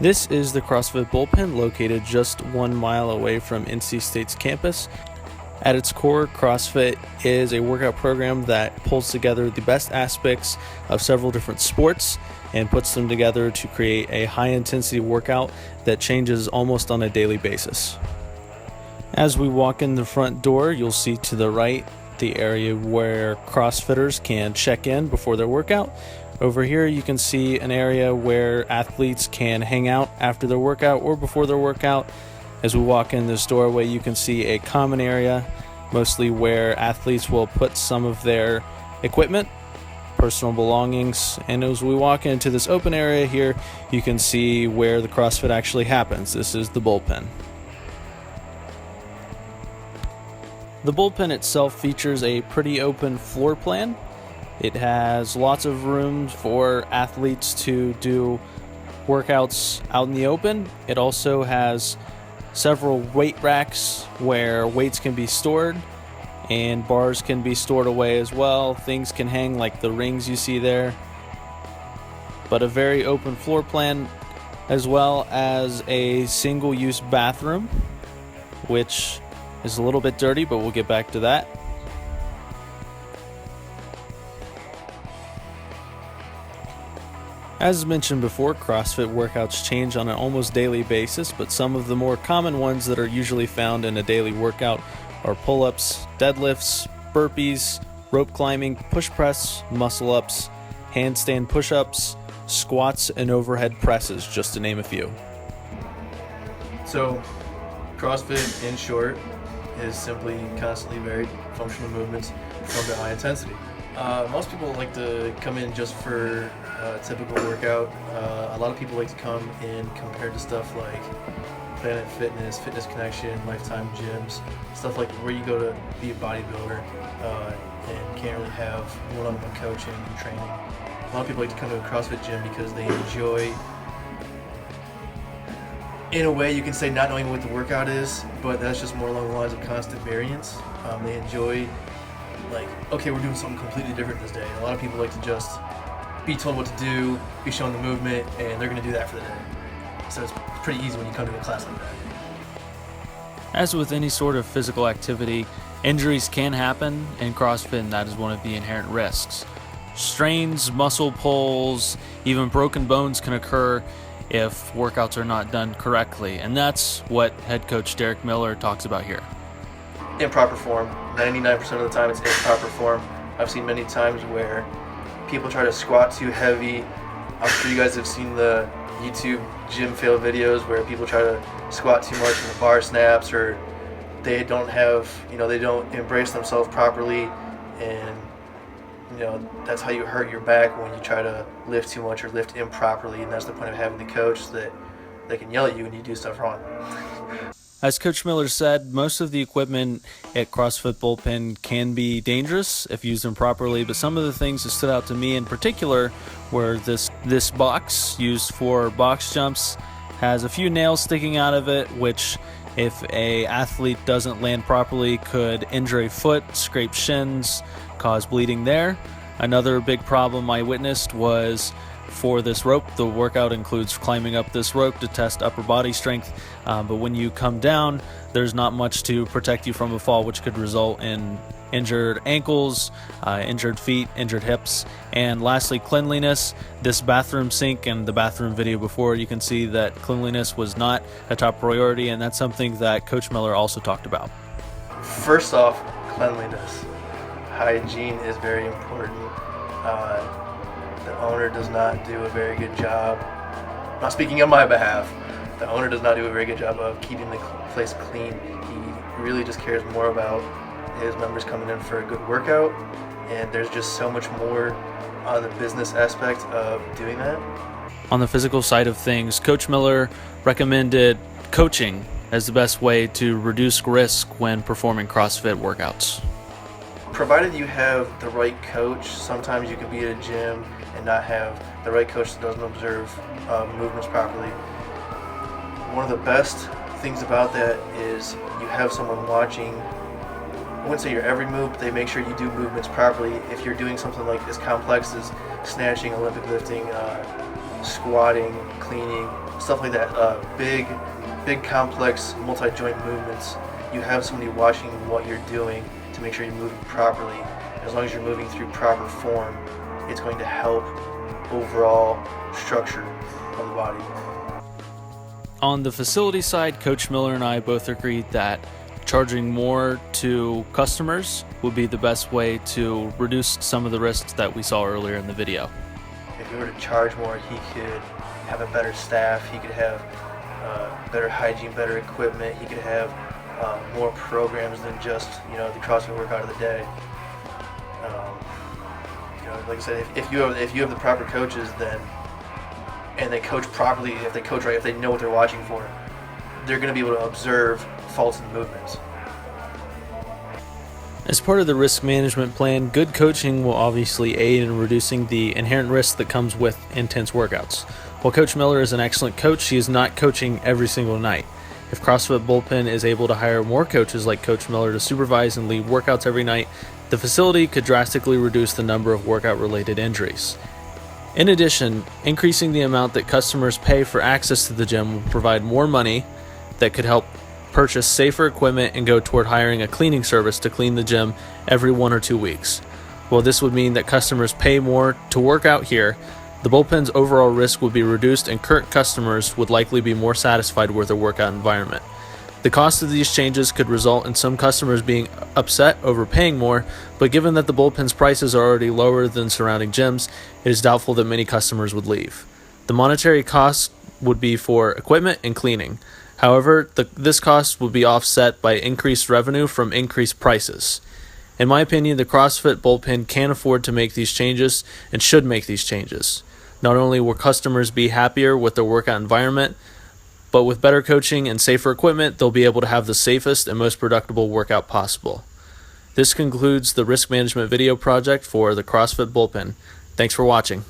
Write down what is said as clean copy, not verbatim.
This is the CrossFit Bullpen located just 1 mile away from NC State's campus. At its core, CrossFit is a workout program that pulls together the best aspects of several different sports and puts them together to create a high-intensity workout that changes almost on a daily basis. As we walk in the front door, you'll see to the right the area where CrossFitters can check in before their workout. Over here you can see an area where athletes can hang out after their workout or before their workout. As we walk in this doorway, you can see a common area, mostly where athletes will put some of their equipment, personal belongings. And as we walk into this open area here, you can see where the CrossFit actually happens. This is the bullpen. The bullpen itself features a pretty open floor plan. It has lots of rooms for athletes to do workouts out in the open. It also has several weight racks where weights can be stored and bars can be stored away as well. Things can hang like the rings you see there. But a very open floor plan, as well as a single-use bathroom, which is a little bit dirty, but we'll get back to that. As mentioned before, CrossFit workouts change on an almost daily basis, but some of the more common ones that are usually found in a daily workout are pull-ups, deadlifts, burpees, rope climbing, push press, muscle-ups, handstand push-ups, squats, and overhead presses, just to name a few. So, CrossFit, in short, is simply constantly varied functional movements performed at high intensity. Most people like to come in just for a typical workout. A lot of people like to come in compared to stuff like Planet Fitness, Fitness Connection, Lifetime gyms, stuff like where you go to be a bodybuilder and can't really have one-on-one coaching and training. A lot of people like to come to a CrossFit gym because they enjoy, in a way you can say, not knowing what the workout is, but that's just more along the lines of constant variance. They enjoy, like, okay, we're doing something completely different this day. A lot of people like to just be told what to do, be shown the movement, and they're going to do that for the day. So it's pretty easy when you come to a class like that. As with any sort of physical activity, injuries can happen in CrossFit, and that is one of the inherent risks. Strains, muscle pulls, even broken bones can occur if workouts are not done correctly, and that's what head coach Derek Miller talks about here. Improper form. 99% of the time it's improper form. I've seen many times where people try to squat too heavy. I'm sure you guys have seen the YouTube gym fail videos where people try to squat too much and the bar snaps, or they don't have, they don't embrace themselves properly, and that's how you hurt your back when you try to lift too much or lift improperly, and that's the point of having the coach, so that they can yell at you when you do stuff wrong. As Coach Miller said, most of the equipment at CrossFit Bullpen can be dangerous if used improperly, but some of the things that stood out to me in particular were this box used for box jumps has a few nails sticking out of it, which if a athlete doesn't land properly could injure a foot, scrape shins, cause bleeding there. Another big problem I witnessed was for this rope. The workout includes climbing up this rope to test upper body strength, but when you come down, there's not much to protect you from a fall, which could result in injured ankles, injured feet, injured hips. And lastly, cleanliness. This bathroom sink and the bathroom video before, you can see that cleanliness was not a top priority, and that's something that Coach Miller also talked about. First off, cleanliness. Hygiene is very important. The owner does not do a very good job. I'm not speaking on my behalf. The owner does not do a very good job of keeping the place clean. He really just cares more about his members coming in for a good workout, and there's just so much more on the business aspect of doing that. On the physical side of things, Coach Miller recommended coaching as the best way to reduce risk when performing CrossFit workouts. Provided you have the right coach, sometimes you can be at a gym and not have the right coach that doesn't observe movements properly. One of the best things about that is you have someone watching. I wouldn't say your every move, but they make sure you do movements properly. If you're doing something like as complex as snatching, Olympic lifting, squatting, cleaning, stuff like that, big complex multi-joint movements, you have somebody watching what you're doing to make sure you're moving properly. As long as you're moving through proper form, it's going to help overall structure of the body. On the facility side, Coach Miller and I both agreed that charging more to customers would be the best way to reduce some of the risks that we saw earlier in the video. If he were to charge more, he could have a better staff, he could have better hygiene, better equipment, he could have more programs than just, the CrossFit workout of the day. Like I said, if you have the proper coaches, and they coach properly, if they coach right, if they know what they're watching for, they're going to be able to observe faults in movements. As part of the risk management plan, good coaching will obviously aid in reducing the inherent risk that comes with intense workouts. While Coach Miller is an excellent coach, he is not coaching every single night. If CrossFit Bullpen is able to hire more coaches like Coach Miller to supervise and lead workouts every night, the facility could drastically reduce the number of workout-related injuries. In addition, increasing the amount that customers pay for access to the gym will provide more money that could help purchase safer equipment and go toward hiring a cleaning service to clean the gym every 1 or 2 weeks. While this would mean that customers pay more to work out here, the bullpen's overall risk would be reduced and current customers would likely be more satisfied with their workout environment. The cost of these changes could result in some customers being upset over paying more, but given that the bullpen's prices are already lower than surrounding gyms, it is doubtful that many customers would leave. The monetary cost would be for equipment and cleaning. However, this cost would be offset by increased revenue from increased prices. In my opinion, the CrossFit Bullpen can afford to make these changes and should make these changes. Not only will customers be happier with their workout environment, but with better coaching and safer equipment, they'll be able to have the safest and most productive workout possible. This concludes the risk management video project for the CrossFit Bullpen. Thanks for watching.